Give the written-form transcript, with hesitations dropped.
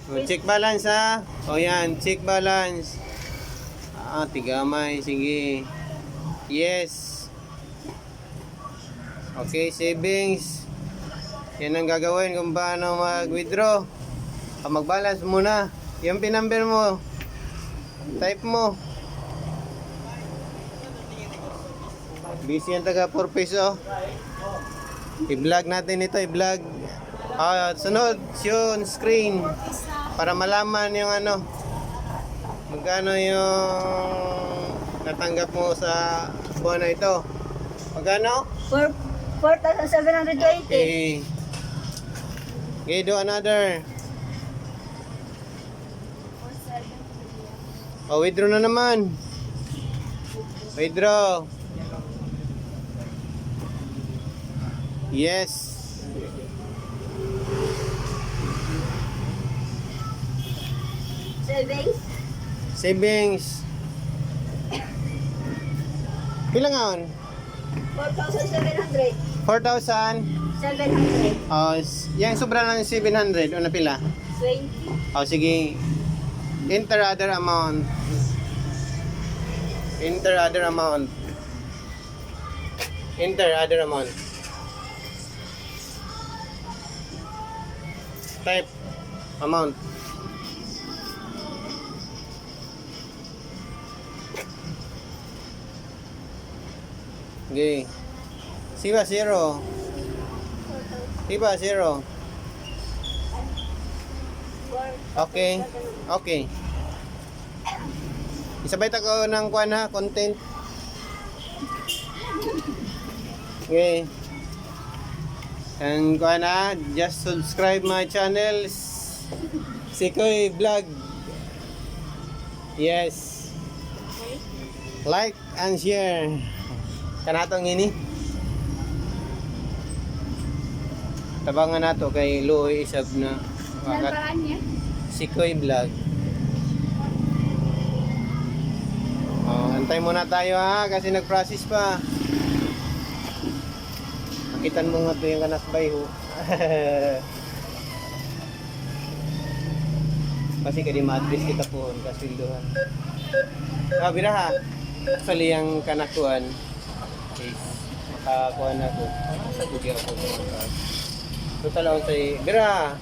Check balance ha. O yan, check balance. Tigamay. Sige. Yes. Okay, savings. Yan ang gagawin kung paano mag-withdraw. Mag-balance muna. Yung pinumber mo. Type mo. Busy yung taga 4 peso. I-vlog natin ito, i-vlog. Sunod, yun, screen. Para malaman yung ano, magkano yung natanggap mo sa buwan na ito. Magkano? 4,780. Okay. Okay, do another. Withdraw na naman. Withdraw. Yes. Savings. Savings. Pila nga on? 4,700. 4,000. 700. Yang sobra ng 700. Una pila? 20. Sige. Enter other amount. Enter other amount. Enter other amount. Type amount. Okay. Siba zero. Siba zero. Okay. Okay. Isabay ko ng kuan ha, content. Okay. And kuan ha, just subscribe my channel. Sikoy Vlog. Yes. Like and share. Kanatong ini. Tabangan nato kay Luoy Isab na Saan niya? Sikoy Vlog. Antay muna tayo ha kasi nag-process pa. Makitan mo nga to yung kanasbay ho. Kasi kadi ma-address kita po kasi doon. Bira ha. Actually yung kanakuan is makakuha na ko. Sa kuya ko. Total ako say bira.